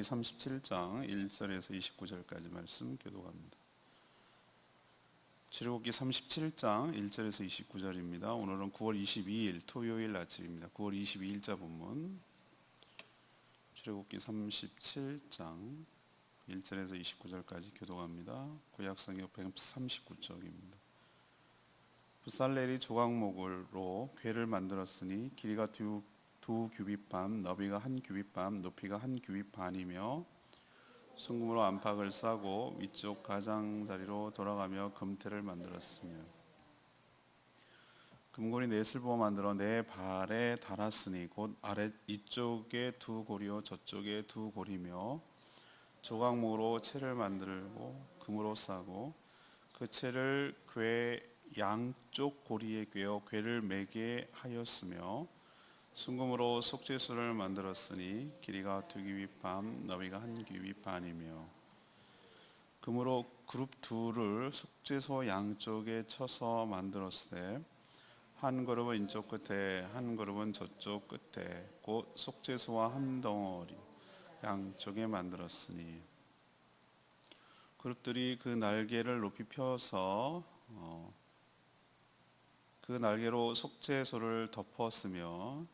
37장 1절에서 29절까지 말씀 교독합니다. 출애굽기 37장 1절에서 29절입니다. 오늘은 9월 22일 토요일 아침입니다. 9월 22일자 본문 출애굽기 37장 1절에서 29절까지 교독합니다. 구약성경 139쪽입니다. 부살렐이 조각목으로 궤를 만들었으니 길이가 두 규빗 반, 너비가 한 규빗 반, 높이가 한 규빗 반이며 순금으로 안팎을 싸고 위쪽 가장자리로 돌아가며 금태를 만들었으며 금고리 넷을 부어 만들어 네 발에 달았으니 곧 아래 이쪽에 두 고리요 저쪽에 두 고리며 조각목으로 채를 만들고 금으로 싸고 그 채를 궤 양쪽 고리에 꿰어 궤를 매게 하였으며 순금으로 속죄소를 만들었으니 길이가 두 규빗 반, 너비가 한 규빗 반이며 금으로 그룹 둘을 속죄소 양쪽에 쳐서 만들었으되 한 그룹은 이쪽 끝에 한 그룹은 저쪽 끝에 곧 속죄소와 한 덩어리 양쪽에 만들었으니 그룹들이 그 날개를 높이 펴서 그 날개로 속죄소를 덮었으며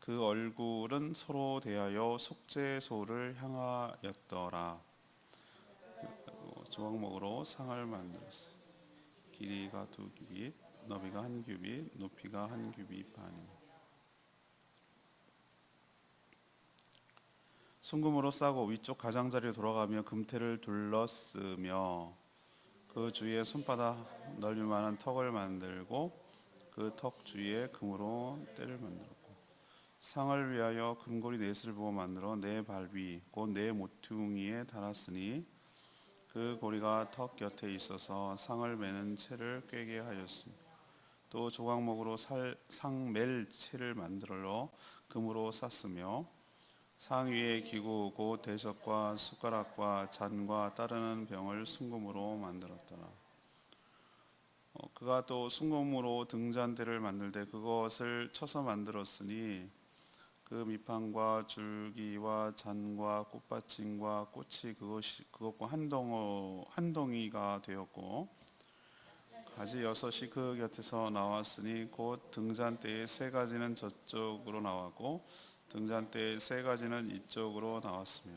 그 얼굴은 서로 대하여 속죄소를 향하였더라. 조각목으로 상을 만들었어. 길이가 두 규빗, 너비가 한 규빗, 높이가 한 규빗 반이며 순금으로 싸고 위쪽 가장자리에 돌아가며 금태를 둘렀으며 그 주위에 손바닥 넓이만한 턱을 만들고 그 턱 주위에 금으로 때를 만들었고 상을 위하여 금고리 넷을 부어 만들어 네 발위 곧 네 모퉁이에 달았으니 그 고리가 턱 곁에 있어서 상을 매는 채를 꿰게 하였습니다. 또 조각목으로 상 맬 채를 만들어 금으로 쌌으며 상 위에 기구 곧 대접과 숟가락과 잔과 따르는 병을 순금으로 만들었더라. 그가 또 순금으로 등잔대를 만들되 그것을 쳐서 만들었으니 그 밑판과 줄기와 잔과 꽃받침과 꽃이 그것과 한 동이가 되었고 가지 여섯이 그 곁에서 나왔으니 곧 등잔대의 세 가지는 저쪽으로 나왔고 등잔대의 세 가지는 이쪽으로 나왔으며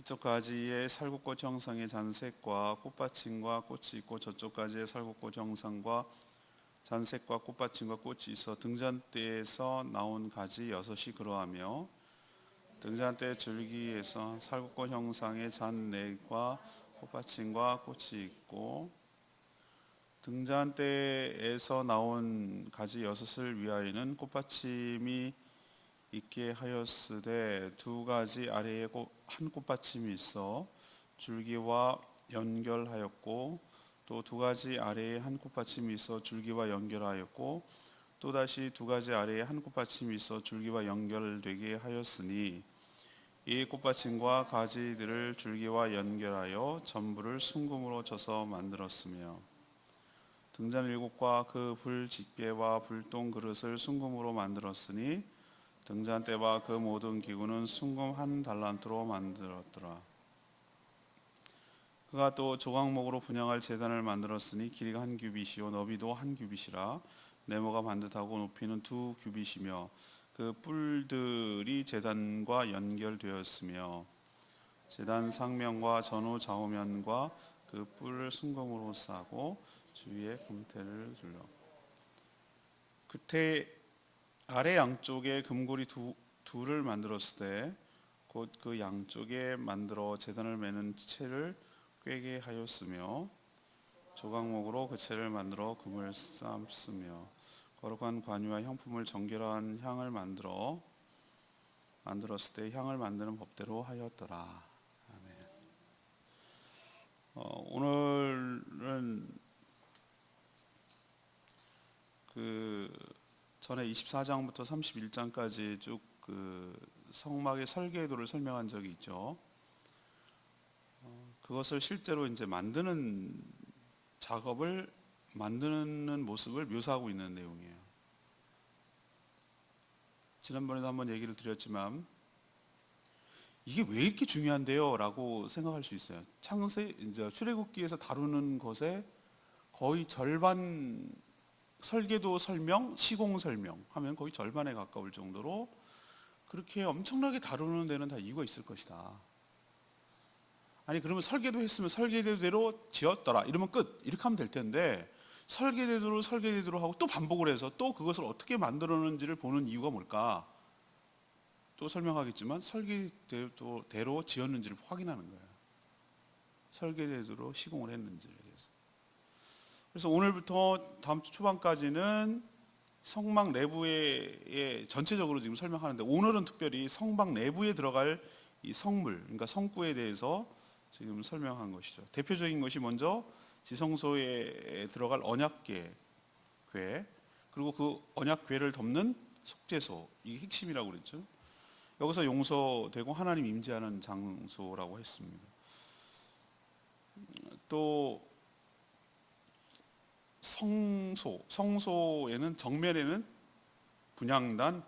이쪽 가지에 살구꽃 형상의 잔색과 꽃받침과 꽃이 있고 저쪽 가지에 살구꽃 형상과 잔색과 꽃받침과 꽃이 있어 등잔대에서 나온 가지 여섯이 그러하며 등잔대 줄기에서 살구꽃 형상의 잔네과 꽃받침과 꽃이 있고 등잔대에서 나온 가지 여섯을 위하여는 꽃받침이 있게 하였으되 두 가지 아래에 한 꽃받침이 있어 줄기와 연결하였고 또 두 가지 아래에 한 꽃받침이 있어 줄기와 연결하였고 또다시 두 가지 아래에 한 꽃받침이 있어 줄기와 연결되게 하였으니 이 꽃받침과 가지들을 줄기와 연결하여 전부를 순금으로 쳐서 만들었으며 등잔 일곱과 그 불 집게와 불똥 그릇을 순금으로 만들었으니 등잔대와 그 모든 기구는 순금 한 달란트로 만들었더라. 그가 또 조각목으로 분향할 제단을 만들었으니 길이가 한 규빗이요 너비도 한 규빗이라 네모가 반듯하고 높이는 두 규빗이며 그 뿔들이 제단과 연결되었으며 제단 상면과 전후 좌우면과 그 뿔을 순금으로 싸고 주위에 금태를 둘러 그때 아래 양쪽에 금고리 둘을 만들었을 때 곧 그 양쪽에 만들어 제단을 매는 채를 꿰게 하였으며 조각목으로 그 채를 만들어 금을 삶으며 거룩한 관유와 향품을 정결한 향을 만들었을 때 향을 만드는 법대로 하였더라. 아멘. 오늘은 그 전에 24장부터 31장까지 쭉 그 성막의 설계도를 설명한 적이 있죠. 그것을 실제로 이제 만드는 작업을 만드는 모습을 묘사하고 있는 내용이에요. 지난번에도 한번 얘기를 드렸지만 이게 왜 이렇게 중요한데요? 라고 생각할 수 있어요. 이제 출애굽기에서 다루는 것에 거의 절반, 설계도 설명, 시공 설명 하면 거의 절반에 가까울 정도로 그렇게 엄청나게 다루는 데는 다 이유가 있을 것이다. 아니 그러면 설계도 했으면 설계대로 지었더라 이러면 끝 이렇게 하면 될 텐데 설계대로 하고 또 반복을 해서 또 그것을 어떻게 만들었는지를 보는 이유가 뭘까? 또 설명하겠지만 설계대로 지었는지를 확인하는 거예요. 설계대로 시공을 했는지에 대해서. 그래서 오늘부터 다음 주 초반까지는 성막 내부의 전체적으로 지금 설명하는데 오늘은 특별히 성막 내부에 들어갈 이 성물, 그러니까 성구에 대해서 지금 설명한 것이죠. 대표적인 것이 먼저 지성소에 들어갈 언약궤, 그리고 그 언약궤를 덮는 속죄소, 이게 핵심이라고 그랬죠. 여기서 용서되고 하나님 임재하는 장소라고 했습니다. 또 성소에는 정면에는 분향단,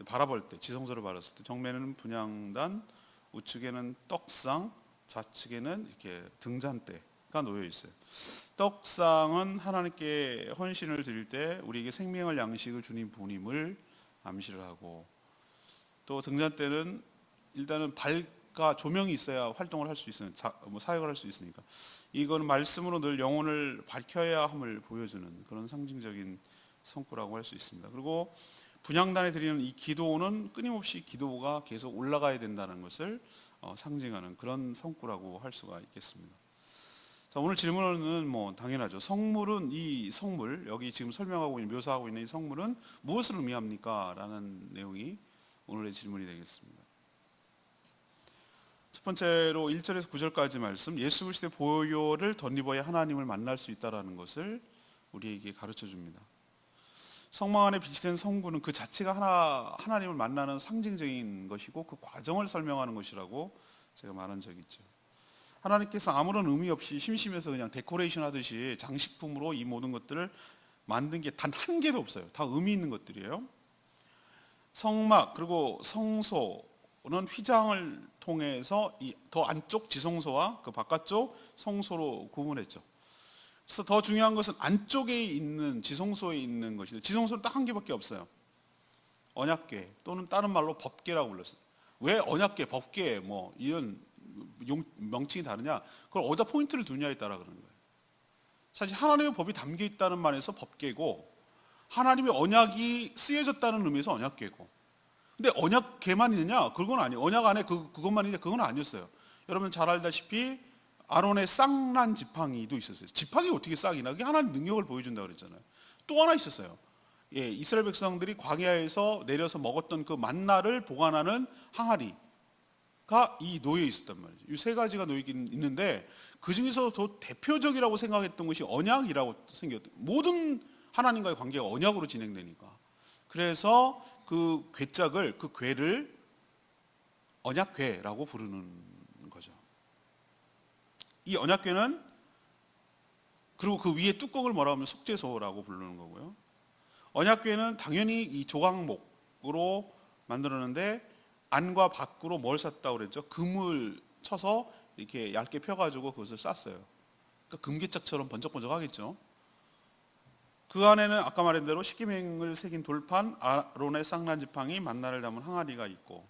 바라볼 때 지성소를 바랐을 때 정면에는 분향단, 우측에는 떡상, 좌측에는 이렇게 등잔대가 놓여 있어요. 떡상은 하나님께 헌신을 드릴 때 우리에게 생명을 양식을 주님 부님을 암시를 하고, 또 등잔대는 일단은 밝과 조명이 있어야 활동을 할 수 있으니 사역을 할 수 있으니까 이거는 말씀으로 늘 영혼을 밝혀야 함을 보여주는 그런 상징적인 성구라고 할 수 있습니다. 그리고 분향단에 드리는 이 기도는 끊임없이 기도가 계속 올라가야 된다는 것을 상징하는 그런 성구라고 할 수가 있겠습니다. 자, 오늘 질문은 당연하죠. 이 성물, 여기 지금 묘사하고 있는 이 성물은 무엇을 의미합니까? 라는 내용이 오늘의 질문이 되겠습니다. 첫 번째로 1절에서 9절까지 말씀, 예수 그리스도의 보혈을 덧입어야 하나님을 만날 수 있다는 것을 우리에게 가르쳐 줍니다. 성막 안에 비치된 성구는 그 자체가 하나님을 만나는 상징적인 것이고 그 과정을 설명하는 것이라고 제가 말한 적이 있죠. 하나님께서 아무런 의미 없이 심심해서 그냥 데코레이션 하듯이 장식품으로 이 모든 것들을 만든 게 단 한 개도 없어요. 다 의미 있는 것들이에요. 성막 그리고 성소는 휘장을 통해서 더 안쪽 지성소와 그 바깥쪽 성소로 구분했죠. 그래서 더 중요한 것은 안쪽에 있는 지성소에 있는 것인데 지성소는 딱 한 개밖에 없어요. 언약궤 또는 다른 말로 법궤라고 불렀어요. 왜 언약궤, 법궤 이런 명칭이 다르냐? 그걸 어디다 포인트를 두냐에 따라 그러는 거예요. 사실 하나님의 법이 담겨 있다는 말에서 법궤고 하나님의 언약이 쓰여졌다는 의미에서 언약궤고. 근데 언약궤만 있느냐? 그건 아니에요. 언약 안에 그것만 있느냐? 그건 아니었어요. 여러분 잘 알다시피 아론의 쌍난 지팡이도 있었어요. 지팡이 어떻게 쌍이나? 그게 하나님 능력을 보여준다고 그랬잖아요. 또 하나 있었어요. 이스라엘 백성들이 광야에서 내려서 먹었던 그 만나를 보관하는 항아리가 놓여 있었단 말이죠. 이 세 가지가 놓여 있는데 그 중에서 더 대표적이라고 생각했던 것이 언약이라고 생겼던, 모든 하나님과의 관계가 언약으로 진행되니까. 그래서 그 궤를 언약궤라고 부르는 거죠. 이 언약궤는 그리고 그 위에 뚜껑을 뭐라고 하면 속죄소라고 부르는 거고요. 언약궤는 당연히 이 조각목으로 만들었는데 안과 밖으로 뭘 쌌다고 그랬죠? 금을 쳐서 이렇게 얇게 펴가지고 그것을 쌌어요. 그러니까 금괴짝처럼 번쩍번쩍하겠죠. 그 안에는 아까 말한 대로 십계명을 새긴 돌판, 아론의 쌍난 지팡이, 만나를 담은 항아리가 있고,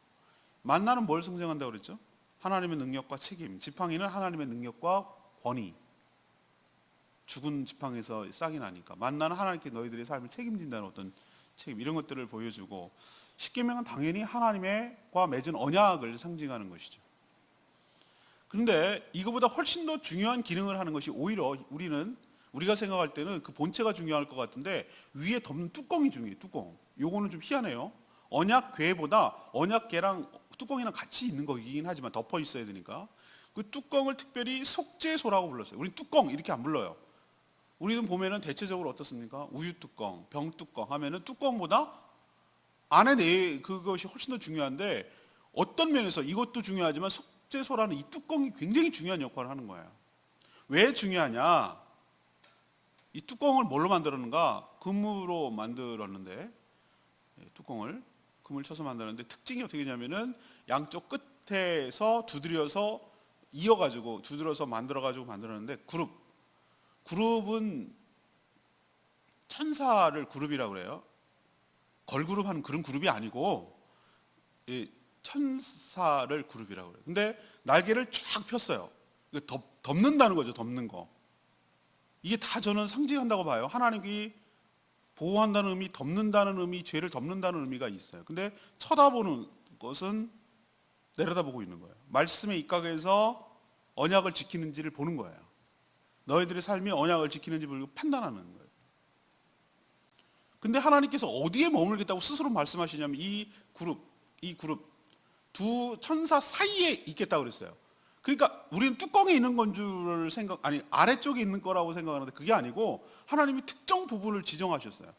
만나는 뭘 상징한다고 그랬죠? 하나님의 능력과 책임. 지팡이는 하나님의 능력과 권위. 죽은 지팡이에서 싹이 나니까. 만나는 하나님께 너희들의 삶을 책임진다는 어떤 책임, 이런 것들을 보여주고, 십계명은 당연히 하나님과 맺은 언약을 상징하는 것이죠. 그런데 이거보다 훨씬 더 중요한 기능을 하는 것이 오히려 우리가 생각할 때는 그 본체가 중요할 것 같은데 위에 덮는 뚜껑이 중요해요. 뚜껑. 요거는 좀 희한해요. 언약궤보다 언약궤랑 뚜껑이랑 같이 있는 거긴 하지만 덮어 있어야 되니까 그 뚜껑을 특별히 속죄소라고 불렀어요. 우리 뚜껑 이렇게 안 불러요. 우리는 보면은 대체적으로 어떻습니까? 우유 뚜껑, 병 뚜껑 하면은 뚜껑보다 안에 그것이 훨씬 더 중요한데 어떤 면에서 이것도 중요하지만 속죄소라는 이 뚜껑이 굉장히 중요한 역할을 하는 거예요. 왜 중요하냐? 이 뚜껑을 뭘로 만들었는가? 금으로 만들었는데 뚜껑을 금을 쳐서 만들었는데 특징이 어떻게 되냐면은 양쪽 끝 밑에서 두드려서 이어가지고 두드려서 만들어가지고 만들었는데 그룹은 천사를 그룹이라고 그래요. 걸그룹 하는 그런 그룹이 아니고 천사를 그룹이라고 그래요. 근데 날개를 쫙 폈어요. 덮는다는 거죠. 덮는 거. 이게 다 저는 상징한다고 봐요. 하나님이 보호한다는 의미, 덮는다는 의미, 죄를 덮는다는 의미가 있어요. 근데 쳐다보는 것은 내려다보고 있는 거예요. 말씀에 입각해서 언약을 지키는지를 보는 거예요. 너희들의 삶이 언약을 지키는지 보고 판단하는 거예요. 근데 하나님께서 어디에 머물겠다고 스스로 말씀하시냐면 이 그룹 두 천사 사이에 있겠다고 그랬어요. 그러니까 우리는 뚜껑에 있는 건 줄 아래쪽에 있는 거라고 생각하는데 그게 아니고 하나님이 특정 부분을 지정하셨어요.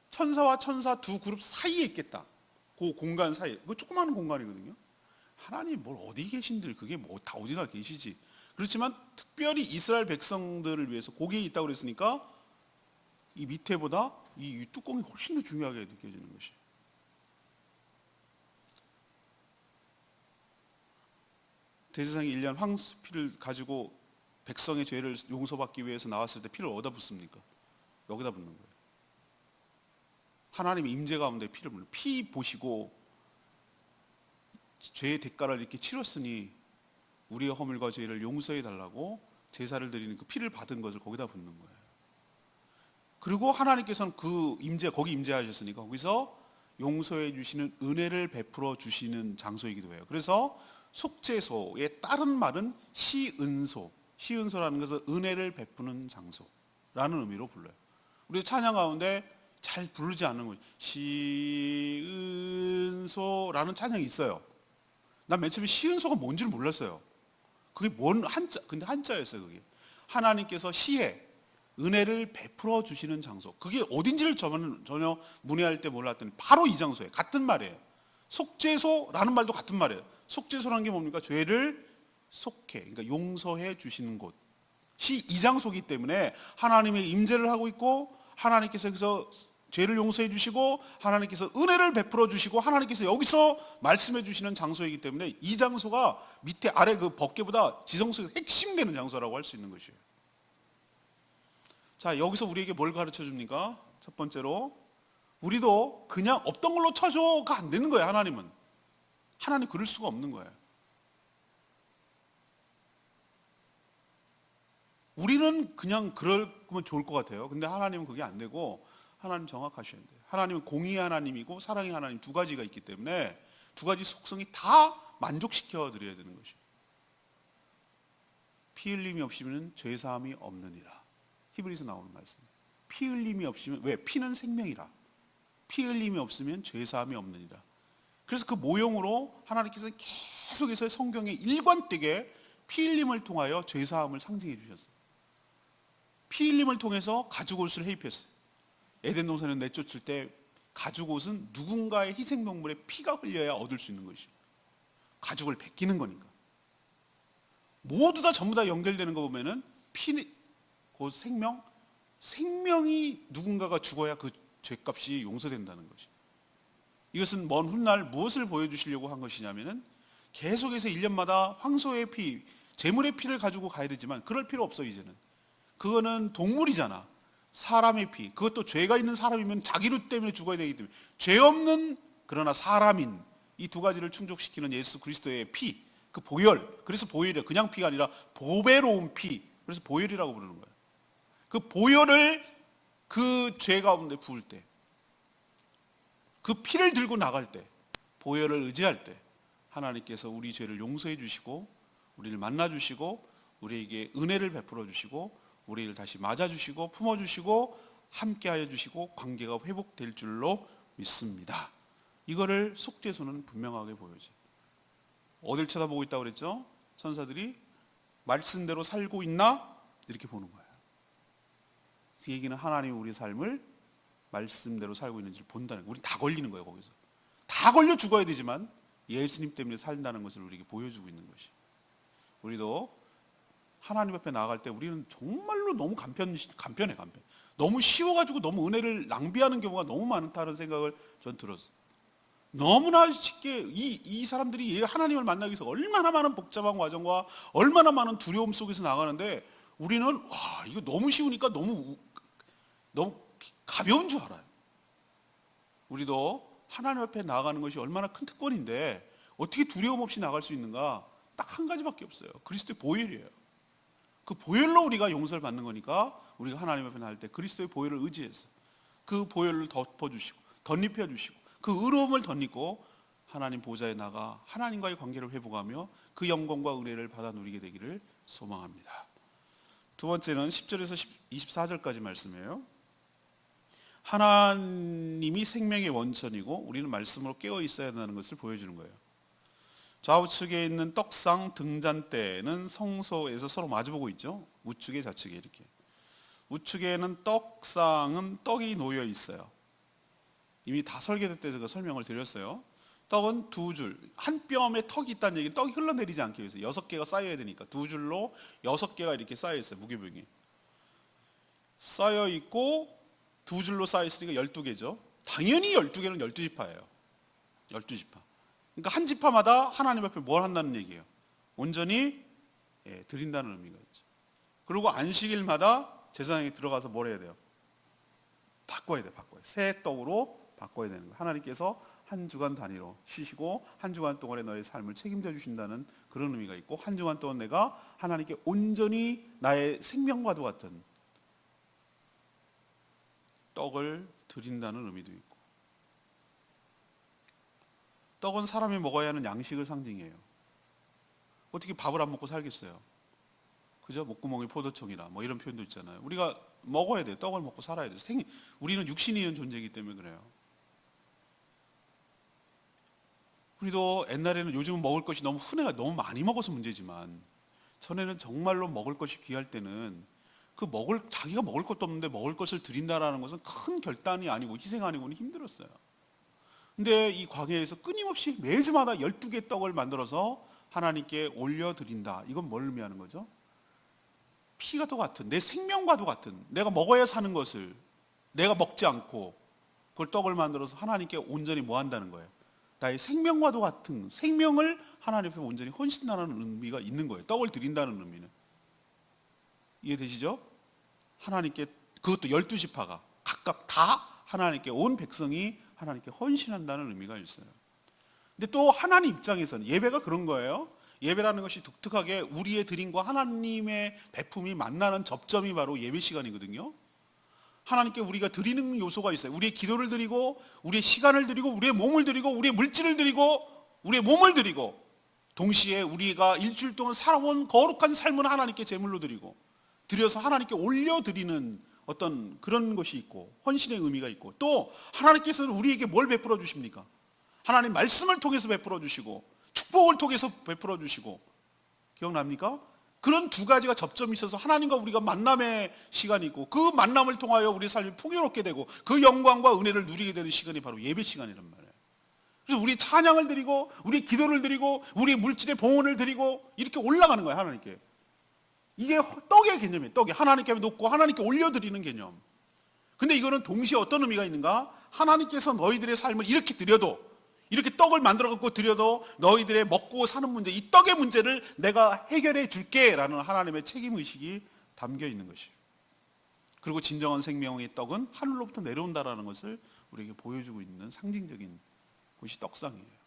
천사와 천사 두 그룹 사이에 있겠다. 그 공간 사이에. 그 조그마한 공간이거든요. 하나님 뭘 어디 계신들 그게 뭐 다 어디나 계시지. 그렇지만 특별히 이스라엘 백성들을 위해서 거기에 있다고 그랬으니까 이 밑에보다 이 뚜껑이 훨씬 더 중요하게 느껴지는 것이. 대제사장이 1년 황수피를 가지고 백성의 죄를 용서받기 위해서 나왔을 때 피를 어디다 붓습니까? 여기다 붓는 거예요. 하나님의 임재 가운데 피를 붓는, 피 보시고 죄의 대가를 이렇게 치렀으니 우리의 허물과 죄를 용서해 달라고 제사를 드리는 그 피를 받은 것을 거기다 붓는 거예요. 그리고 하나님께서는 거기 임재하셨으니까 거기서 용서해 주시는 은혜를 베풀어 주시는 장소이기도 해요. 그래서 속죄소의 다른 말은 시은소라는 것은 은혜를 베푸는 장소라는 의미로 불러요. 우리 찬양 가운데 잘 부르지 않는 거예요. 시은소라는 찬양이 있어요. 난 맨 처음에 시은소가 뭔지를 몰랐어요. 그게 근데 한자였어요. 그게 하나님께서 시에 은혜를 베풀어 주시는 장소. 그게 어딘지를 전혀 문의할 때 몰랐더니 바로 이 장소예요. 같은 말이에요. 속죄소라는 말도 같은 말이에요. 속죄소라는 게 뭡니까? 죄를 속해, 그러니까 용서해 주시는 곳. 이 장소이기 때문에 하나님의 임재를 하고 있고 하나님께서 여기서 죄를 용서해 주시고 하나님께서 은혜를 베풀어 주시고 하나님께서 여기서 말씀해 주시는 장소이기 때문에 이 장소가 밑에 아래 그 법궤보다 지성 속에서 핵심되는 장소라고 할 수 있는 것이에요. 자, 여기서 우리에게 뭘 가르쳐 줍니까? 첫 번째로 우리도 그냥 없던 걸로 쳐줘가 안 되는 거예요. 하나님 그럴 수가 없는 거예요. 우리는 그냥 그러면 좋을 것 같아요. 근데 하나님은 그게 안 되고 하나님 정확하셔야 돼요. 하나님은 공의의 하나님이고 사랑의 하나님 두 가지가 있기 때문에 두 가지 속성이 다 만족시켜 드려야 되는 것이에요. 피 흘림이 없이는 죄 사함이 없느니라. 히브리서 나오는 말씀. 피 흘림이 없으면, 왜? 피는 생명이라. 피 흘림이 없으면 죄 사함이 없느니라. 그래서 그 모형으로 하나님께서 계속해서 성경의 일관되게 피 흘림을 통하여 죄 사함을 상징해 주셨어요. 피 흘림을 통해서 가죽옷을 해입혔어요. 에덴 동산에 내쫓을 때 가죽옷은 누군가의 희생동물의 피가 흘려야 얻을 수 있는 것이에요. 가죽을 벗기는 거니까. 모두 다 전부 다 연결되는 거 보면은 그 생명이 누군가가 죽어야 그 죄값이 용서된다는 것이에요. 이것은 먼 훗날 무엇을 보여주시려고 한 것이냐면은 계속해서 1년마다 황소의 피, 제물의 피를 가지고 가야 되지만 그럴 필요 없어 이제는. 그거는 동물이잖아. 사람의 피, 그것도 죄가 있는 사람이면 자기로 때문에 죽어야 되기 때문에 죄 없는 그러나 사람인 이 두 가지를 충족시키는 예수 그리스도의 피, 그 보혈. 그래서 보혈이 그냥 피가 아니라 보배로운 피. 그래서 보혈이라고 부르는 거예요. 그 보혈을 그 죄 가운데 부을 때, 그 피를 들고 나갈 때, 보혈을 의지할 때 하나님께서 우리 죄를 용서해 주시고 우리를 만나 주시고 우리에게 은혜를 베풀어 주시고 우리를 다시 맞아 주시고 품어 주시고 함께 하여 주시고 관계가 회복될 줄로 믿습니다. 이거를 속죄소는 분명하게 보여줘요. 어딜 쳐다보고 있다고 그랬죠? 선사들이 말씀대로 살고 있나? 이렇게 보는 거예요. 그 얘기는 하나님이 우리 삶을 말씀대로 살고 있는지를 본다는 거예요. 우리 다 걸리는 거예요. 거기서 다 걸려 죽어야 되지만 예수님 때문에 산다는 것을 우리에게 보여주고 있는 것이. 우리도 하나님 앞에 나아갈 때 우리는 정말로 너무 간편해. 너무 쉬워가지고 너무 은혜를 낭비하는 경우가 너무 많다는 생각을 전 들었어요. 너무나 쉽게 이 사람들이 하나님을 만나기 위해서 얼마나 많은 복잡한 과정과 얼마나 많은 두려움 속에서 나가는데 우리는 와, 이거 너무 쉬우니까 너무 가벼운 줄 알아요. 우리도 하나님 앞에 나아가는 것이 얼마나 큰 특권인데 어떻게 두려움 없이 나갈 수 있는가? 딱 한 가지밖에 없어요. 그리스도의 보혈이에요. 그 보혈로 우리가 용서를 받는 거니까 우리가 하나님 앞에 나갈 때 그리스도의 보혈을 의지해서 그 보혈을 덮어주시고 덧입혀주시고 그 의로움을 덧입고 하나님 보좌에 나가 하나님과의 관계를 회복하며 그 영광과 은혜를 받아 누리게 되기를 소망합니다. 두 번째는 10절에서 24절까지 말씀이에요. 하나님이 생명의 원천이고 우리는 말씀으로 깨어 있어야 한다는 것을 보여주는 거예요. 좌우측에 있는 떡상 등잔대는 성소에서 서로 마주보고 있죠. 우측에 좌측에 이렇게. 우측에는 떡상은 떡이 놓여 있어요. 이미 다 설계될 때 제가 설명을 드렸어요. 떡은 두 줄, 한 뼘에 턱이 있다는 얘기는 떡이 흘러내리지 않기 위해서 6개가 쌓여야 되니까 두 줄로 6개가 이렇게 쌓여 있어요. 무게병이 쌓여 있고 두 줄로 쌓여 있으니까 12개죠. 당연히 12개는 12지파예요. 12지파. 그러니까 한 지파마다 하나님 앞에 뭘 한다는 얘기예요. 온전히 드린다는 의미가 있죠. 그리고 안식일마다 제사장이 들어가서 뭘 해야 돼요? 바꿔야 돼요. 새 떡으로 바꿔야 되는 거예요. 하나님께서 한 주간 단위로 쉬시고 한 주간 동안의 너의 삶을 책임져 주신다는 그런 의미가 있고 한 주간 동안 내가 하나님께 온전히 나의 생명과도 같은 떡을 드린다는 의미도 있고 떡은 사람이 먹어야 하는 양식을 상징해요. 어떻게 밥을 안 먹고 살겠어요? 그죠? 목구멍에 포도청이라 뭐 이런 표현도 있잖아요. 우리가 먹어야 돼요. 떡을 먹고 살아야 돼요. 우리는 육신이 있는 존재이기 때문에 그래요. 우리도 옛날에는 요즘은 먹을 것이 너무 흔해가 너무 많이 먹어서 문제지만 전에는 정말로 먹을 것이 귀할 때는 자기가 먹을 것도 없는데 먹을 것을 드린다라는 것은 큰 결단이 아니고 희생 아니고는 힘들었어요. 근데 이 광야에서 끊임없이 매주마다 12개 떡을 만들어서 하나님께 올려드린다. 이건 뭘 의미하는 거죠? 피가도 같은, 내 생명과도 같은, 내가 먹어야 사는 것을 내가 먹지 않고 그걸 떡을 만들어서 하나님께 온전히 뭐 한다는 거예요? 나의 생명과도 같은 생명을 하나님 앞에 온전히 헌신하는 의미가 있는 거예요. 떡을 드린다는 의미는. 이해되시죠? 하나님께 그것도 12지파가 각각 다 하나님께 온 백성이 하나님께 헌신한다는 의미가 있어요. 근데 또 하나님 입장에서는 예배가 그런 거예요. 예배라는 것이 독특하게 우리의 드림과 하나님의 베품이 만나는 접점이 바로 예배 시간이거든요. 하나님께 우리가 드리는 요소가 있어요. 우리의 기도를 드리고 우리의 시간을 드리고 우리의 몸을 드리고 우리의 물질을 드리고 우리의 몸을 드리고 동시에 우리가 일주일 동안 살아온 거룩한 삶은 하나님께 제물로 드려서 하나님께 올려드리는 어떤 그런 것이 있고 헌신의 의미가 있고 또 하나님께서는 우리에게 뭘 베풀어 주십니까? 하나님 말씀을 통해서 베풀어 주시고 축복을 통해서 베풀어 주시고 기억납니까? 그런 두 가지가 접점이 있어서 하나님과 우리가 만남의 시간이 있고 그 만남을 통하여 우리의 삶이 풍요롭게 되고 그 영광과 은혜를 누리게 되는 시간이 바로 예배 시간이란 말이에요. 그래서 우리 찬양을 드리고 우리 기도를 드리고 우리 물질의 봉헌을 드리고 이렇게 올라가는 거예요. 하나님께. 이게 떡의 개념이에요. 떡이 하나님께 놓고 하나님께 올려드리는 개념. 근데 이거는 동시에 어떤 의미가 있는가? 하나님께서 너희들의 삶을 이렇게 드려도 이렇게 떡을 만들어 갖고 드려도 너희들의 먹고 사는 문제, 이 떡의 문제를 내가 해결해 줄게 라는 하나님의 책임의식이 담겨 있는 것이에요. 그리고 진정한 생명의 떡은 하늘로부터 내려온다라는 것을 우리에게 보여주고 있는 상징적인 것이 떡상이에요.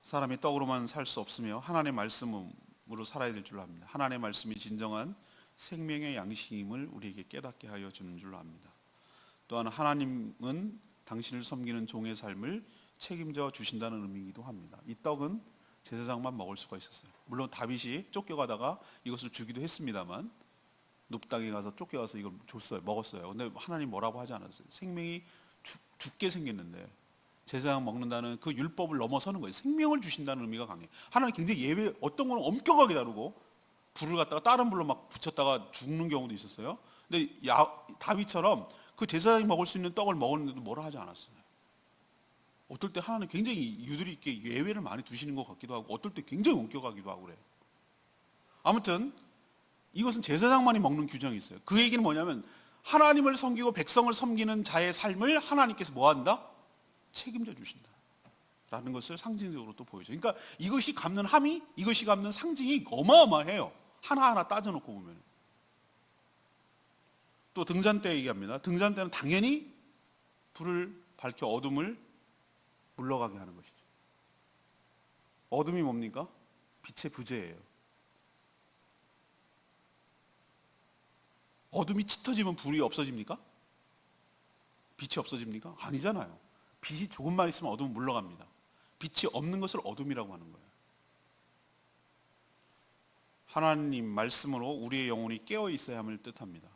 사람이 떡으로만 살 수 없으며 하나님의 말씀으로 살아야 될 줄로 압니다. 하나님의 말씀이 진정한 생명의 양식임을 우리에게 깨닫게 하여 주는 줄로 압니다. 또한 하나님은 당신을 섬기는 종의 삶을 책임져 주신다는 의미이기도 합니다. 이 떡은 제사장만 먹을 수가 있었어요. 물론 다윗이 쫓겨가다가 이것을 주기도 했습니다만 눕 땅에 가서 쫓겨가서 이걸 줬어요. 먹었어요. 근데 하나님 뭐라고 하지 않았어요. 생명이 죽게 생겼는데 제사장 먹는다는 그 율법을 넘어서는 거예요. 생명을 주신다는 의미가 강해요. 하나님 굉장히 예배 어떤 거는 엄격하게 다루고 불을 갖다가 다른 불로 막 붙였다가 죽는 경우도 있었어요. 근데 다윗처럼 그 제사장이 먹을 수 있는 떡을 먹었는데도 뭐라 하지 않았어요. 어떨 때 하나님 굉장히 유두리 있게 예외를 많이 두시는 것 같기도 하고 어떨 때 굉장히 엄격하기도 하고 그래요. 아무튼 이것은 제사장만이 먹는 규정이 있어요. 그 얘기는 뭐냐면 하나님을 섬기고 백성을 섬기는 자의 삶을 하나님께서 뭐 한다? 책임져 주신다 라는 것을 상징적으로 또 보여줘요. 그러니까 이것이 갖는 함이, 이것이 갖는 상징이 어마어마해요. 하나하나 따져놓고 보면. 또 등잔대 얘기합니다. 등잔대는 당연히 불을 밝혀 어둠을 물러가게 하는 것이죠. 어둠이 뭡니까? 빛의 부재예요. 어둠이 짙어지면 불이 없어집니까? 빛이 없어집니까? 아니잖아요. 빛이 조금만 있으면 어둠은 물러갑니다. 빛이 없는 것을 어둠이라고 하는 거예요. 하나님 말씀으로 우리의 영혼이 깨어 있어야 함을 뜻합니다.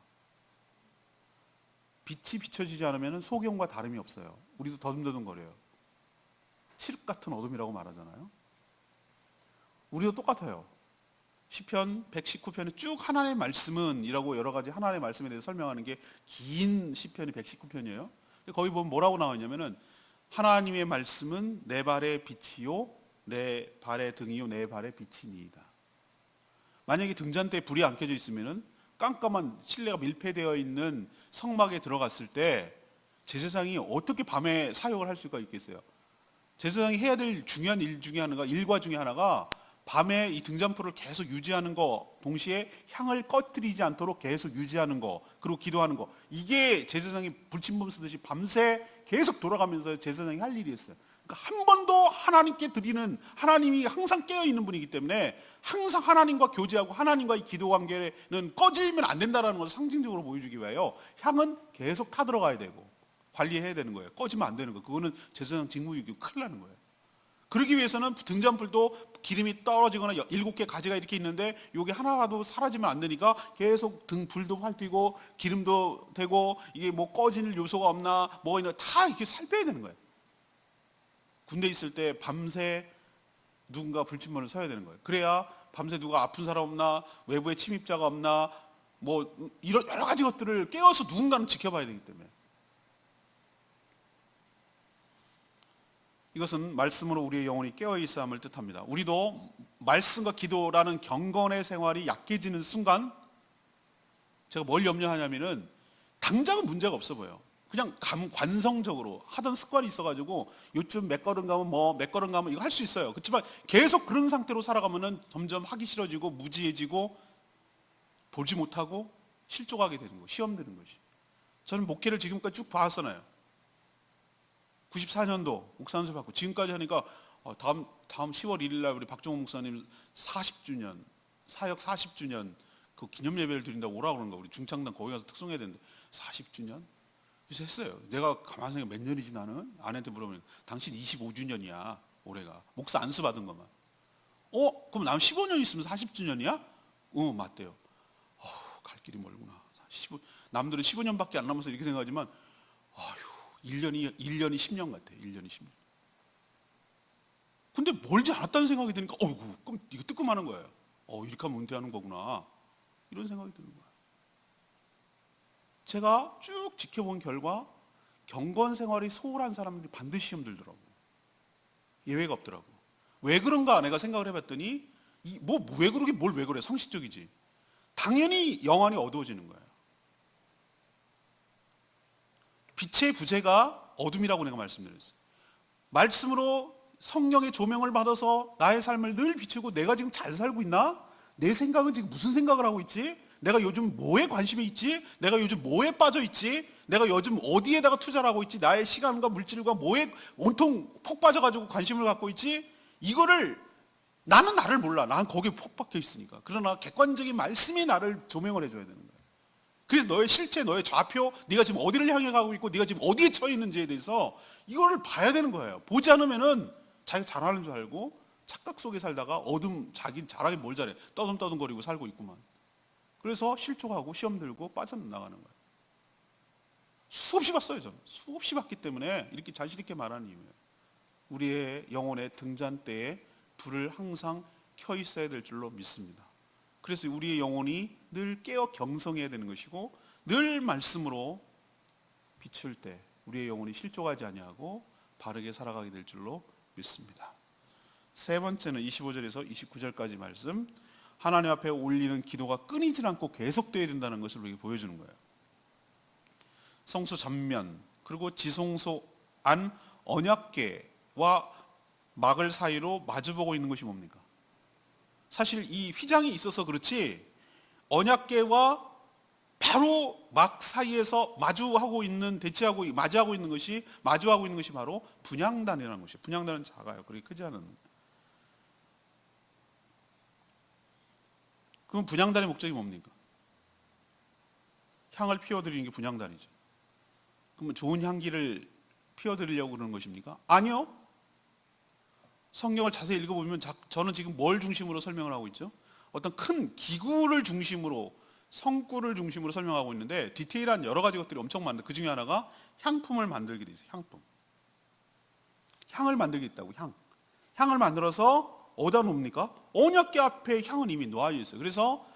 빛이 비춰지지 않으면 소경과 다름이 없어요. 우리도 더듬더듬거려요. 칠흑 같은 어둠이라고 말하잖아요. 우리도 똑같아요. 시편 119편에 쭉 하나님의 말씀은 이라고 여러 가지 하나님의 말씀에 대해서 설명하는 게 긴 시편이 119편이에요. 거기 보면 뭐라고 나와 있냐면은 하나님의 말씀은 내 발의 빛이요 내 발의 등이요 내 발의 빛이니이다. 만약에 등잔대에 불이 안 켜져 있으면은 깜깜한 실내가 밀폐되어 있는 성막에 들어갔을 때 제사장이 어떻게 밤에 사역을 할 수가 있겠어요? 제사장이 해야 될 중요한 일 중에 하나가, 일과 중에 하나가 밤에 이 등잔불을 계속 유지하는 거, 동시에 향을 꺼뜨리지 않도록 계속 유지하는 거, 그리고 기도하는 거. 이게 제사장이 불침범 쓰듯이 밤새 계속 돌아가면서 제사장이 할 일이었어요. 그러니까 한 번도 하나님께 드리는, 하나님이 항상 깨어있는 분이기 때문에 항상 하나님과 교제하고 하나님과의 기도 관계는 꺼지면 안 된다는 것을 상징적으로 보여주기 위하여 향은 계속 타들어가야 되고 관리해야 되는 거예요. 꺼지면 안 되는 거예요. 그거는 제사장 직무유기고 큰일 나는 거예요. 그러기 위해서는 등잔불도 기름이 떨어지거나 7개 가지가 이렇게 있는데 이게 하나라도 사라지면 안 되니까 계속 불도 활피고 기름도 되고 이게 뭐 꺼질 요소가 없나 뭐가 있나 다 이렇게 살펴야 되는 거예요. 군대 있을 때 밤새 누군가 불침번을 서야 되는 거예요. 그래야 밤새 누가 아픈 사람 없나 외부에 침입자가 없나 뭐 이런 여러 가지 것들을 깨워서 누군가는 지켜봐야 되기 때문에 이것은 말씀으로 우리의 영혼이 깨어있어야 함을 뜻합니다. 우리도 말씀과 기도라는 경건의 생활이 약해지는 순간 제가 뭘 염려하냐면은 당장은 문제가 없어 보여요. 그냥 관성적으로 하던 습관이 있어가지고 요즘 몇 걸음 가면 몇 걸음 가면 이거 할 수 있어요. 그렇지만 계속 그런 상태로 살아가면은 점점 하기 싫어지고 무지해지고 보지 못하고 실족하게 되는 거, 시험 드는 것이. 저는 목회를 지금까지 쭉 봐왔잖아요. 94년도 목사 연수 받고 지금까지 하니까 다음 10월 1일 날 우리 박종호 목사님 40주년 사역 40주년 그 기념 예배를 드린다고 오라고 그러는 거야. 우리 중창단 거기 가서 특송해야 되는데 40주년? 그래서 했어요. 내가 가만히 생각해 몇 년이지 나는? 아내한테 물어보면 당신 25주년이야 올해가. 목사 안수 받은 것만. 그럼 남 15년 있으면 40주년이야? 맞대요. 갈 길이 멀구나. 남들은 15년밖에 안 남아서 이렇게 생각하지만 1년이 10년 같아. 1년이 10년. 근데 멀지 않았다는 생각이 드니까 그럼 이거 뜨끔하는 거예요. 이렇게 하면 은퇴하는 거구나. 이런 생각이 드는 거예요. 제가 쭉 지켜본 결과 경건 생활이 소홀한 사람들이 반드시 시험 들더라고요. 예외가 없더라고요. 왜 그런가 내가 생각을 해봤더니 왜 그러게 뭘 왜 그래. 상식적이지. 당연히 영안이 어두워지는 거예요. 빛의 부재가 어둠이라고 내가 말씀드렸어요. 말씀으로 성령의 조명을 받아서 나의 삶을 늘 비추고 내가 지금 잘 살고 있나? 내 생각은 지금 무슨 생각을 하고 있지? 내가 요즘 뭐에 관심이 있지? 내가 요즘 뭐에 빠져 있지? 내가 요즘 어디에다가 투자를 하고 있지? 나의 시간과 물질과 뭐에 온통 폭 빠져가지고 관심을 갖고 있지? 이거를 나는 나를 몰라. 난 거기에 폭 박혀 있으니까. 그러나 객관적인 말씀이 나를 조명을 해줘야 되는 거예요. 그래서 너의 실체, 너의 좌표, 네가 지금 어디를 향해 가고 있고 네가 지금 어디에 처해 있는지에 대해서 이거를 봐야 되는 거예요. 보지 않으면은 자기가 잘하는 줄 알고 착각 속에 살다가 자기 잘하긴 뭘 잘해. 떠듬떠듬거리고 살고 있구만. 그래서 실족하고 시험 들고 빠져나가는 거예요. 수없이 봤어요, 저는. 수없이 봤기 때문에 이렇게 자신 있게 말하는 이유예요. 우리의 영혼의 등잔대에 불을 항상 켜 있어야 될 줄로 믿습니다. 그래서 우리의 영혼이 늘 깨어 경성해야 되는 것이고 늘 말씀으로 비출 때 우리의 영혼이 실족하지 아니하고 바르게 살아가게 될 줄로 믿습니다. 세 번째는 25절에서 29절까지 말씀, 하나님 앞에 올리는 기도가 끊이질 않고 계속되어야 된다는 것을 우리에게 보여주는 거예요. 성소 전면, 그리고 지성소 안 언약궤와 막을 사이로 마주보고 있는 것이 뭡니까? 사실 이 휘장이 있어서 그렇지 언약궤와 바로 막 사이에서 마주하고 있는 것이 바로 분향단이라는 것이에요. 분향단은 작아요. 그렇게 크지 않은. 그럼 분향단의 목적이 뭡니까? 향을 피워드리는 게 분향단이죠. 그러면 좋은 향기를 피워드리려고 그러는 것입니까? 아니요. 성경을 자세히 읽어보면 저는 지금 뭘 중심으로 설명을 하고 있죠? 어떤 큰 기구를 중심으로, 성구를 중심으로 설명하고 있는데 디테일한 여러 가지 것들이 엄청 많은데 그 중에 하나가 향품을 만들게 돼 있어요. 향품. 향을 만들게 있다고. 향을 만들어서 어디다 놓습니까? 언약궤 앞에 향은 이미 놓아져 있어요. 그래서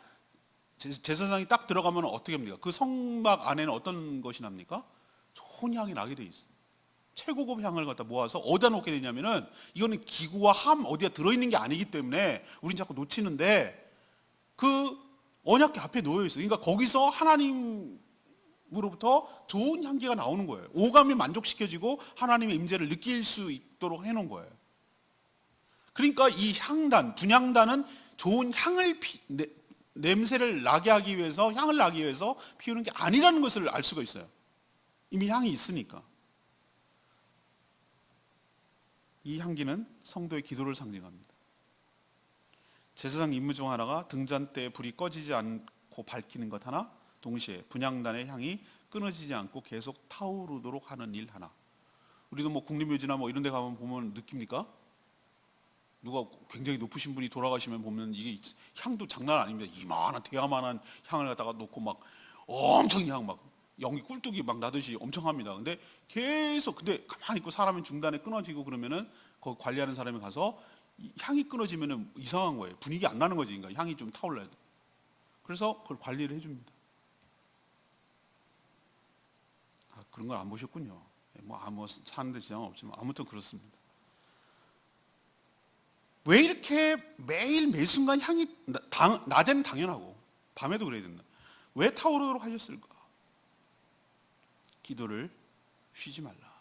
제사장이 딱 들어가면 어떻게 합니까? 그 성막 안에는 어떤 것이 납니까? 좋은 향이 나게 돼 있어요. 최고급 향을 갖다 모아서 어디다 놓게 되냐면은 이거는 기구와 어디에 들어있는 게 아니기 때문에 우린 자꾸 놓치는데 그 언약궤 앞에 놓여 있어요. 그러니까 거기서 하나님으로부터 좋은 향기가 나오는 거예요. 오감이 만족시켜지고 하나님의 임재를 느낄 수 있도록 해놓은 거예요. 그러니까 이 향단, 분향단은 좋은 향을 냄새를 나게 하기 위해서, 향을 나기 위해서 피우는 게 아니라는 것을 알 수가 있어요. 이미 향이 있으니까. 이 향기는 성도의 기도를 상징합니다. 제사장 임무 중 하나가 등잔 때 불이 꺼지지 않고 밝히는 것 하나, 동시에 분향단의 향이 끊어지지 않고 계속 타오르도록 하는 일 하나. 우리도 뭐 국립묘지나 뭐 이런 데 가면 보면 느낍니까? 누가 굉장히 높으신 분이 돌아가시면 보면 이게 향도 장난 아닙니다. 이만한 대야만한 향을 갖다가 놓고 막 엄청 막 연기 꿀뚝이 막 나듯이 엄청 합니다. 근데 가만히 있고 사람이 중간에 끊어지고 그러면은 거기 관리하는 사람이 가서 향이 끊어지면은 이상한 거예요. 분위기 안 나는 거지. 그러니까 향이 좀 타올라야 돼. 그래서 그걸 관리를 해줍니다. 그런 걸 안 보셨군요. 뭐 사는데 지장은 없지만 아무튼 그렇습니다. 왜 이렇게 매일 매순간 향이 낮에는 당연하고 밤에도 그래야 된다. 왜 타오르도록 하셨을까? 기도를 쉬지 말라.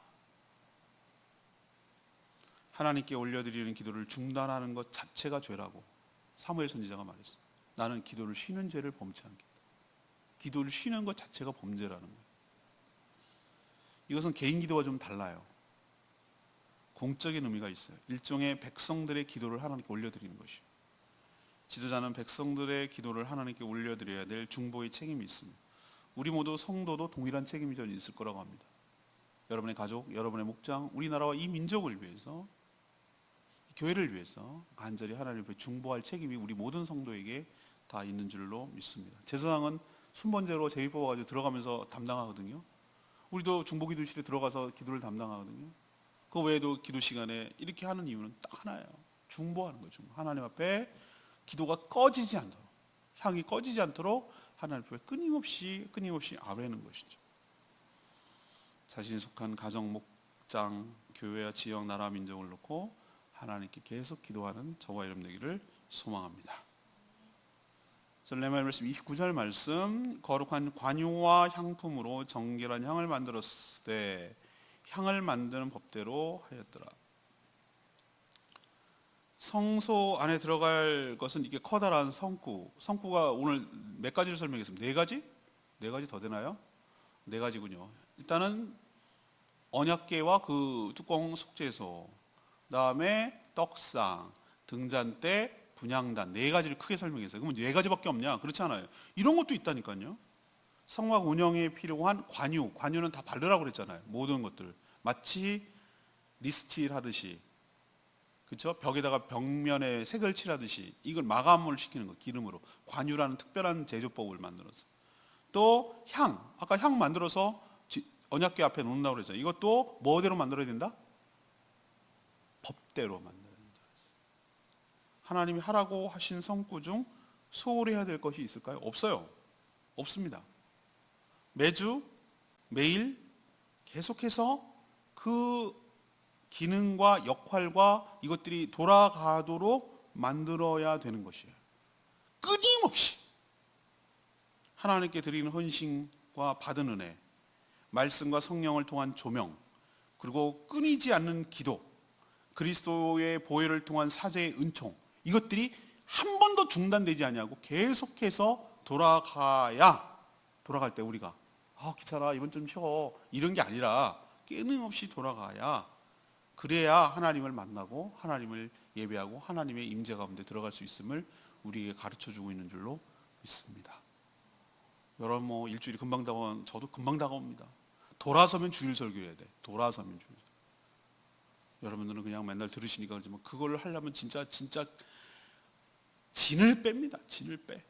하나님께 올려드리는 기도를 중단하는 것 자체가 죄라고 사무엘 선지자가 말했어요. 나는 기도를 쉬는 죄를 범치 않겠다. 기도를 쉬는 것 자체가 범죄라는 거예요. 이것은 개인 기도와 좀 달라요. 공적인 의미가 있어요. 일종의 백성들의 기도를 하나님께 올려드리는 것이요. 지도자는 백성들의 기도를 하나님께 올려드려야 될 중보의 책임이 있습니다. 우리 모두 성도도 동일한 책임이 전 있을 거라고 합니다. 여러분의 가족, 여러분의 목장, 우리나라와 이 민족을 위해서, 교회를 위해서 간절히 하나님 앞에 중보할 책임이 우리 모든 성도에게 다 있는 줄로 믿습니다. 제사장은 순번제로 제비 뽑아가지고 들어가면서 담당하거든요. 우리도 중보기도실에 들어가서 기도를 담당하거든요. 그 외에도 기도 시간에 이렇게 하는 이유는 딱 하나예요. 중보하는 거죠. 하나님 앞에 기도가 꺼지지 않도록, 향이 꺼지지 않도록 하나님 앞에 끊임없이 아뢰는 것이죠. 자신이 속한 가정, 목장, 교회와 지역, 나라, 민족을 놓고 하나님께 계속 기도하는 저와 여러분 되기를 소망합니다. 레위기 말씀 29절 말씀, 거룩한 관유와 향품으로 정결한 향을 만들었을 때 향을 만드는 법대로 하였더라. 성소 안에 들어갈 것은 이게 커다란 성구가 오늘 몇 가지를 설명했습니다. 네 가지 더 되나요? 네 가지군요. 일단은 언약궤와 그 뚜껑 속죄소, 그다음에 떡상, 등잔대, 분향단, 네 가지를 크게 설명했어요. 그러면 네 가지밖에 없냐? 그렇지 않아요. 이런 것도 있다니까요. 성막 운영에 필요한 관유는 다 바르라고 그랬잖아요. 모든 것들 마치 리스틸 하듯이, 그렇죠? 벽에다가 벽면에 색을 칠하듯이 이걸 마감을 시키는 거, 기름으로. 관유라는 특별한 제조법을 만들어서. 또 아까 향 만들어서 언약궤 앞에 놓는다고 그랬잖아요. 이것도 뭐대로 만들어야 된다? 법대로 만들어야 된다. 하나님이 하라고 하신 성구 중 소홀히 해야 될 것이 있을까요? 없어요. 없습니다. 매일 계속해서 그 기능과 역할과 이것들이 돌아가도록 만들어야 되는 것이에요. 끊임없이 하나님께 드리는 헌신과 받은 은혜, 말씀과 성령을 통한 조명, 그리고 끊이지 않는 기도, 그리스도의 보혈을 통한 사죄의 은총, 이것들이 한 번도 중단되지 아니하고 계속해서 돌아갈 때 우리가 귀찮아 이번 좀 쉬어 이런 게 아니라 끊임없이 돌아가야, 그래야 하나님을 만나고 하나님을 예배하고 하나님의 임재 가운데 들어갈 수 있음을 우리에게 가르쳐주고 있는 줄로 믿습니다. 여러분 뭐 일주일이 금방 다가온, 저도 금방 다가옵니다. 돌아서면 주일 설교해야 돼. 돌아서면 주일. 여러분들은 그냥 맨날 들으시니까 그러지만 그걸 하려면 진짜 진을 뺍니다. 진을 빼.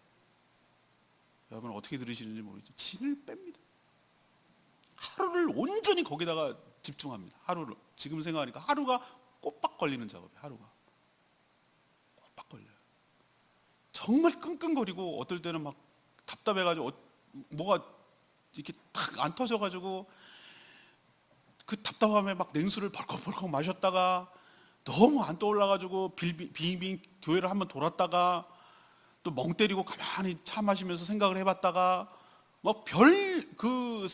여러분 어떻게 들으시는지 모르겠지만 진을 뺍니다. 하루를 온전히 거기다가 집중합니다. 하루를. 지금 생각하니까 하루가 꼬박 걸리는 작업이에요. 하루가 꼬박 걸려요. 정말 끙끙거리고 어떨 때는 막 답답해가지고 뭐가 이렇게 탁 안 터져가지고 그 답답함에 막 냉수를 벌컥벌컥 마셨다가 너무 안 떠올라가지고 빙빙 교회를 한번 돌았다가 또 멍 때리고 가만히 차 마시면서 생각을 해봤다가 뭐 별 그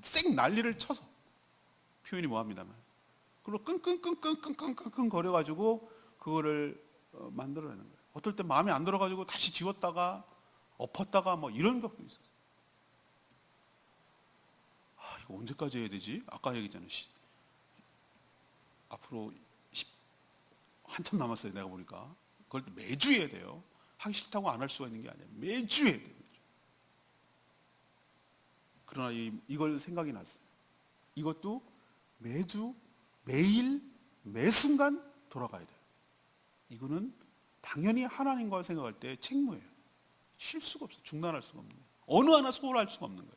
쌩 난리를 쳐서, 표현이 뭐합니다만, 그리고 끙끙 거려가지고 그거를 만들어내는 거예요. 어떨 때 마음에 안 들어가지고 다시 지웠다가 엎었다가 뭐 이런 것도 있었어요. 이거 언제까지 해야 되지? 아까 얘기했잖아요. 앞으로 한참 남았어요. 내가 보니까 그걸 매주 해야 돼요. 하기 싫다고 안 할 수가 있는 게 아니에요. 매주 해야 돼요. 그러나 이걸 생각이 났어요. 이것도 매주, 매일, 매 순간 돌아가야 돼요. 이거는 당연히 하나님과 생각할 때 책무예요. 쉴 수가 없어요. 중단할 수가 없는 거예요. 어느 하나 소홀할 수가 없는 거예요.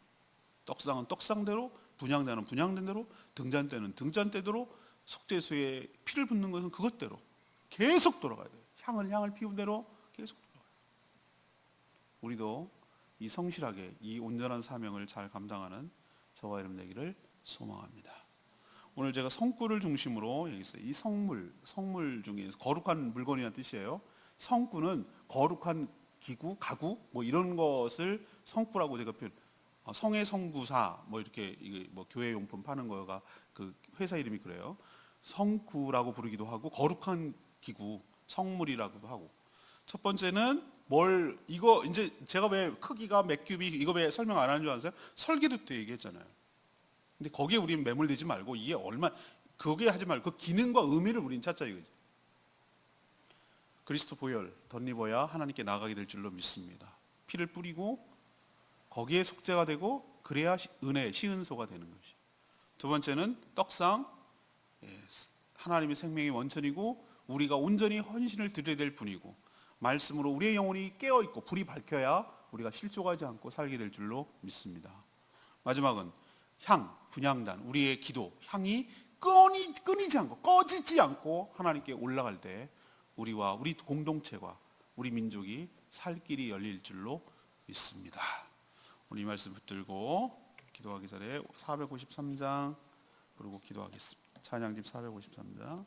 떡상은 떡상대로, 분향대는 분향대로, 등잔대는 등잔대대로, 속죄소에 피를 붓는 것은 그것대로 계속 돌아가야 돼요. 향을 피운 대로 계속 돌아가요. 우리도 이 성실하게 이 온전한 사명을 잘 감당하는 저와 여러분 되기를 소망합니다. 오늘 제가 성구를 중심으로 얘기했어요. 이 성물 중에서 거룩한 물건이라는 뜻이에요. 성구는 거룩한 기구, 가구 뭐 이런 것을 성구라고 제가 성의 성구사 뭐 이렇게 뭐 교회 용품 파는 거가 그 회사 이름이 그래요. 성구라고 부르기도 하고 거룩한 기구, 성물이라고도 하고. 첫 번째는 이거 이제 제가 왜 크기가 몇 큐빅 이거 왜 설명 안 하는 줄 아세요? 설계도 때 얘기했잖아요. 근데 거기에 우리는 매몰되지 말고 이게 거기에 하지 말고 그 기능과 의미를 우리는 찾자 이거지. 그리스도 보혈 덧입어야 하나님께 나아가게 될 줄로 믿습니다. 피를 뿌리고 거기에 속죄가 되고 그래야 은혜, 시은소가 되는 것이. 두 번째는 떡상, 하나님의 생명의 원천이고 우리가 온전히 헌신을 드려야 될 분이고 말씀으로 우리의 영혼이 깨어있고 불이 밝혀야 우리가 실족하지 않고 살게 될 줄로 믿습니다. 마지막은 분향단, 우리의 기도, 향이 끊이지 않고 꺼지지 않고 하나님께 올라갈 때 우리와 우리 공동체와 우리 민족이 살 길이 열릴 줄로 믿습니다. 오늘 이 말씀 붙들고 기도하기 전에 453장 부르고 기도하겠습니다. 찬양집 453장.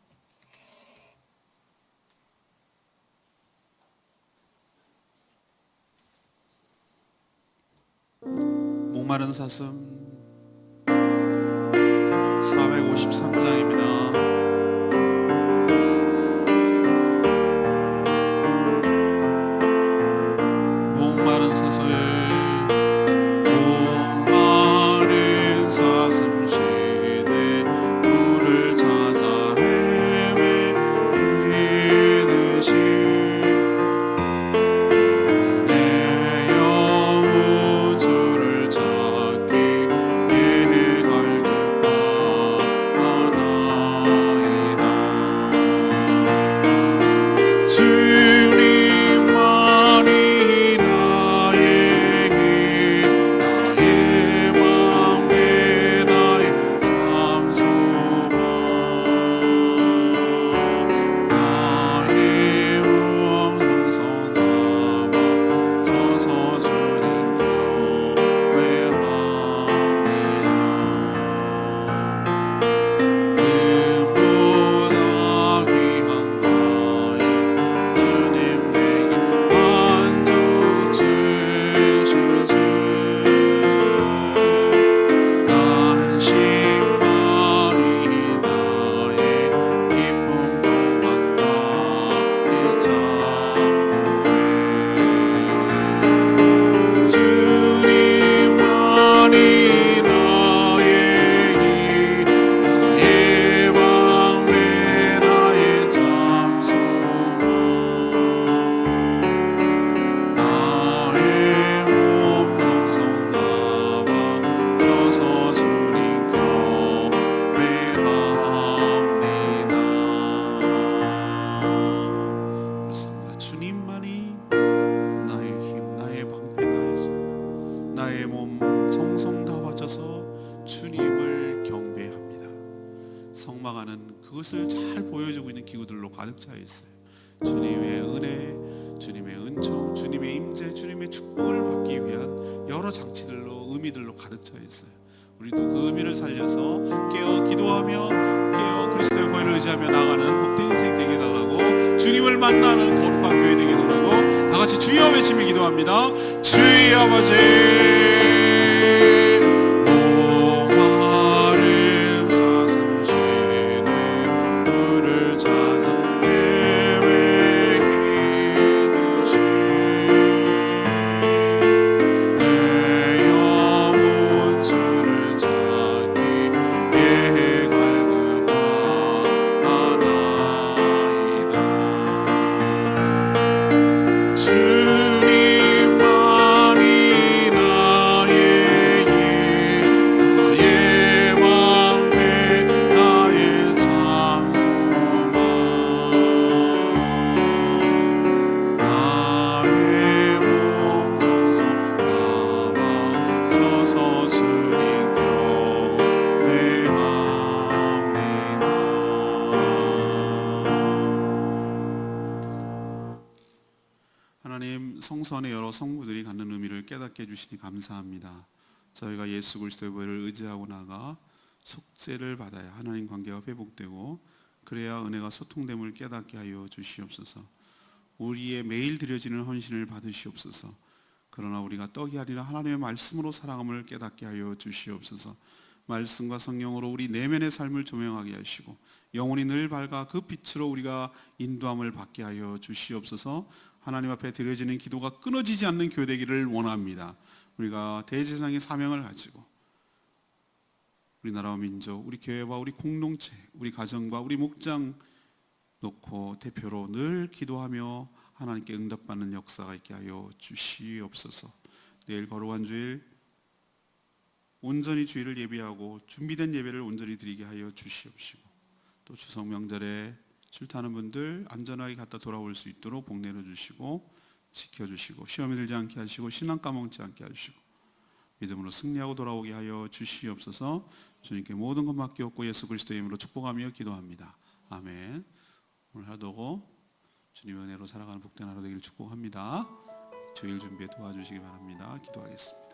목마른 사슴 453장입니다. 목마른 사슴 시대 물을 찾아 헤매이듯이 내 영혼 주를 찾기에 갈급하나 보여주고 있는 기구들로 가득 차 있어요. 주님의 은혜, 주님의 은총, 주님의 임재, 주님의 축복을 받기 위한 여러 장치들로, 의미들로 가득 차 있어요. 우리도 그 의미를 살려서 깨어 기도하며 깨어 그리스도의 보혈을 의지하며 나가는 복된 인생 되게 해달라고, 주님을 만나는 거룩한 교회 되게 해달라고 다 같이 주여 외치며 기도합니다. 주의 아버지, 목마름 사슴시는 물을 찾아 헤매이듯이 내 영혼 주를 찾기 위해 갈급하나이다. 주님만이 나의 일, 나의 방패, 나의 장소만, 나의 몸 정성 나와서서 주님 경배합니다. 하나님, 성소 안에 여러 성구들이 갖는 의미를 깨닫게 해주시니 감사합니다. 저희가 예수 그리스도의 보혈을 의지하고 나가 속죄를 받아야 하나님 관계가 회복되고, 그래야 은혜가 소통됨을 깨닫게 하여 주시옵소서. 우리의 매일 드려지는 헌신을 받으시옵소서. 그러나 우리가 떡이 아니라 하나님의 말씀으로 살아감을 깨닫게 하여 주시옵소서. 말씀과 성령으로 우리 내면의 삶을 조명하게 하시고, 영혼이 늘 밝아 그 빛으로 우리가 인도함을 받게 하여 주시옵소서. 하나님 앞에 드려지는 기도가 끊어지지 않는 교회 되기를 원합니다. 우리가 대제사장의 사명을 가지고 우리나라와 민족, 우리 교회와 우리 공동체, 우리 가정과 우리 목장 놓고 대표로 늘 기도하며 하나님께 응답받는 역사가 있게 하여 주시옵소서. 내일 거룩한 주일 온전히 주일을 예배하고 준비된 예배를 온전히 드리게 하여 주시옵시고, 또 추석 명절에 출타하는 분들 안전하게 갔다 돌아올 수 있도록 복 내려주시고 지켜주시고, 시험에 들지 않게 하시고 신앙 까먹지 않게 하시고 믿음으로 승리하고 돌아오게 하여 주시옵소서. 주님께 모든 것 맡기옵고 예수 그리스도의 이름으로 축복하며 기도합니다. 아멘. 오늘 하루도 주님의 은혜로 살아가는 복된 하루 되기를 축복합니다. 주일 준비에 도와주시기 바랍니다. 기도하겠습니다.